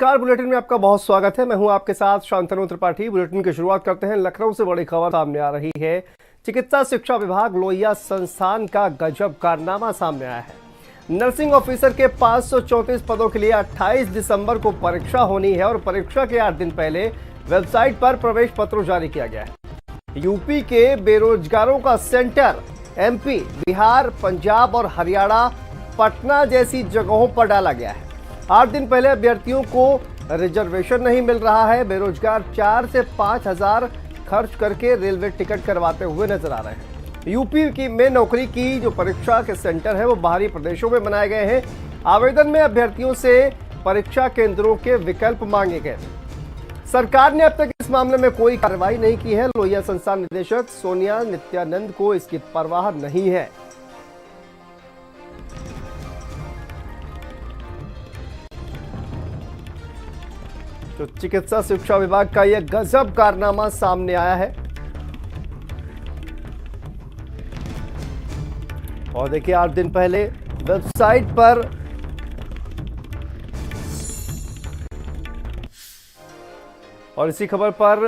नमस्कार, बुलेटिन में आपका बहुत स्वागत है। मैं हूं आपके साथ शांतनु त्रिपाठी। बुलेटिन की शुरुआत करते हैं। लखनऊ से बड़ी खबर सामने आ रही है। चिकित्सा शिक्षा विभाग लोहिया संस्थान का गजब कारनामा सामने आया है। नर्सिंग ऑफिसर के 534 पदों के लिए 28 दिसंबर को परीक्षा होनी है और परीक्षा के 8 दिन पहले वेबसाइट पर प्रवेश पत्र जारी किया गया है। यूपी के बेरोजगारों का सेंटर एमपी, बिहार, पंजाब और हरियाणा, पटना जैसी जगहों पर डाला गया है। 8 दिन पहले अभ्यर्थियों को रिजर्वेशन नहीं मिल रहा है। बेरोजगार 4 से 5 हजार खर्च करके रेलवे टिकट करवाते हुए नजर आ रहे हैं। यूपी में नौकरी की जो परीक्षा के सेंटर है वो बाहरी प्रदेशों में बनाए गए हैं। आवेदन में अभ्यर्थियों से परीक्षा केंद्रों के विकल्प मांगे गए। सरकार ने अब तक इस मामले में कोई कार्रवाई नहीं की है। लोहिया संस्थान निदेशक सोनिया नित्यानंद को इसकी परवाह नहीं है। तो चिकित्सा शिक्षा विभाग का यह गजब कारनामा सामने आया है। और देखिए, 8 दिन पहले वेबसाइट पर और इसी खबर पर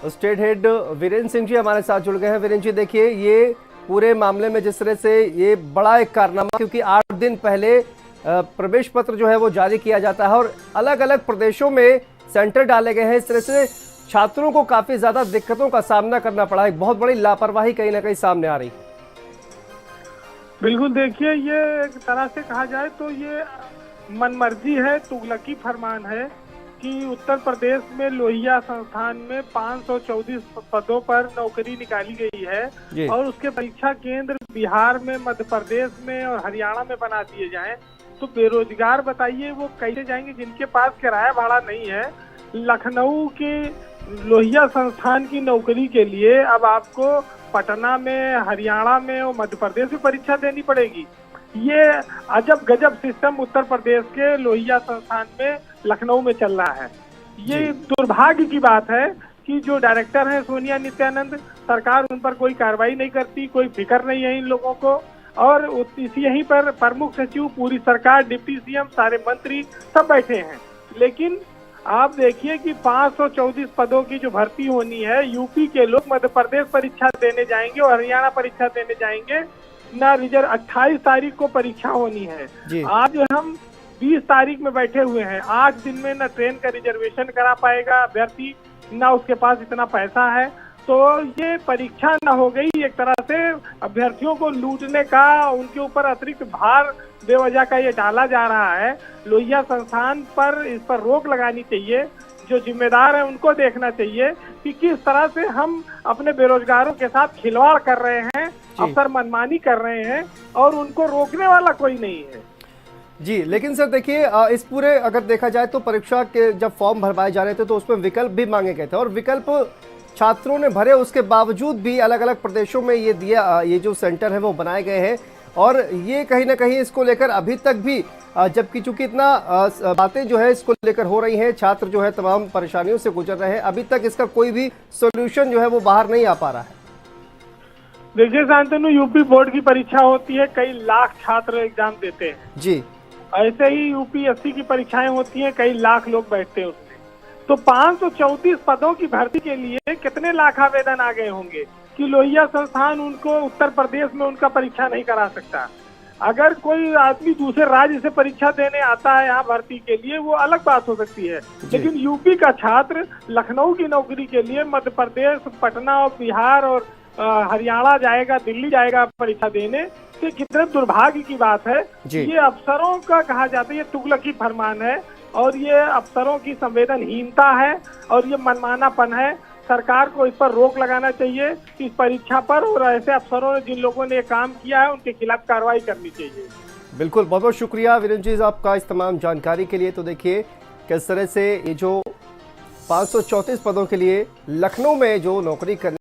स्टेट हेड वीरेंद्र सिंह जी हमारे साथ जुड़ गए हैं। वीरेंद्र जी, देखिए, ये पूरे मामले में जिस तरह से ये बड़ा एक कारनामा, क्योंकि 8 दिन पहले प्रवेश पत्र जो है वो जारी किया जाता है और अलग अलग प्रदेशों में सेंटर डाले गए हैं। इस तरह से छात्रों को काफी ज्यादा दिक्कतों का सामना करना पड़ा है। एक बहुत बड़ी लापरवाही कहीं ना कहीं सामने आ रही है। बिल्कुल, देखिए, ये एक तरह से कहा जाए तो ये मनमर्जी है, तुगलकी फरमान है कि उत्तर प्रदेश में लोहिया संस्थान में 534 पदों पर नौकरी निकाली गई है और उसके परीक्षा केंद्र बिहार में, मध्य प्रदेश में और हरियाणा में बना दिए जाएं। तो बेरोजगार बताइए वो कैसे जाएंगे जिनके पास किराया भाड़ा नहीं है। लखनऊ के लोहिया संस्थान की नौकरी के लिए अब आपको पटना में, हरियाणा में और मध्य प्रदेश में परीक्षा देनी पड़ेगी। ये अजब गजब सिस्टम उत्तर प्रदेश के लोहिया संस्थान में लखनऊ में चल रहा है। ये दुर्भाग्य की बात है कि जो डायरेक्टर हैं सोनिया नित्यानंद, सरकार उन पर कोई कार्रवाई नहीं करती, कोई फिक्र नहीं है इन लोगों को। और यहीं पर प्रमुख सचिव, पूरी सरकार, डिप्टी सीएम, सारे मंत्री सब बैठे हैं। लेकिन आप देखिए कि 534 पदों की जो भर्ती होनी है, यूपी के लोग मध्य प्रदेश परीक्षा देने जाएंगे और हरियाणा परीक्षा देने जाएंगे। ना 28 तारीख को परीक्षा होनी है। आज हम 20 तारीख में बैठे हुए हैं। 8 दिन में न ट्रेन का रिजर्वेशन करा पाएगा अभ्यर्थी, ना उसके पास इतना पैसा है। तो ये परीक्षा न हो गई, एक तरह से अभ्यर्थियों को लूटने का, उनके ऊपर अतिरिक्त भार बेवजह का ये डाला जा रहा है। लोहिया संस्थान पर इस पर रोक लगानी चाहिए। जो जिम्मेदार है उनको देखना चाहिए कि किस तरह से हम अपने बेरोजगारों के साथ खिलवाड़ कर रहे हैं, अफसर मनमानी कर रहे हैं और उनको रोकने वाला कोई नहीं है। जी, लेकिन सर देखिए, इस पूरे अगर देखा जाए तो परीक्षा के जब फॉर्म भरवाए जा रहे थे तो उसमें विकल्प भी मांगे गए थे और विकल्प छात्रों ने भरे। उसके बावजूद भी अलग अलग प्रदेशों में ये जो सेंटर है वो बनाए गए हैं और ये कहीं ना कहीं इसको लेकर अभी तक भी, जबकि चूंकि इतना बातें जो है इसको लेकर हो रही हैं, छात्र जो है तमाम परेशानियों से गुजर रहे हैं, अभी तक इसका कोई भी सोल्यूशन जो है वो बाहर नहीं आ पा रहा है। देखिए शांतनु, यूपी बोर्ड की परीक्षा होती है, कई लाख छात्र एग्जाम देते हैं जी। ऐसे ही यूपीएससी की परीक्षाएं होती हैं, कई लाख लोग बैठते हैं उसमें। तो 534 पदों की भर्ती के लिए कितने लाख आवेदन आ गए होंगे कि लोहिया संस्थान उनको उत्तर प्रदेश में उनका परीक्षा नहीं करा सकता। अगर कोई आदमी दूसरे राज्य से परीक्षा देने आता है यहाँ भर्ती के लिए, वो अलग बात हो सकती है। लेकिन यूपी का छात्र लखनऊ की नौकरी के लिए मध्य प्रदेश, पटना और बिहार और हरियाणा जाएगा, दिल्ली जाएगा परीक्षा देने, तो कितने दुर्भाग्य की बात है। ये अफसरों का कहा जाता है ये तुगलकी फरमान है और ये अफसरों की संवेदनहीनता है और ये मनमानापन है। सरकार को इस पर रोक लगाना चाहिए इस परीक्षा पर, और ऐसे अफसरों ने, जिन लोगों ने ये काम किया है, उनके खिलाफ कार्रवाई करनी चाहिए। बिल्कुल, बहुत बहुत शुक्रिया वीरेंद्र जी आपका इस तमाम जानकारी के लिए। तो देखिए किस तरह से ये जो 534 पदों के लिए लखनऊ में जो नौकरी करने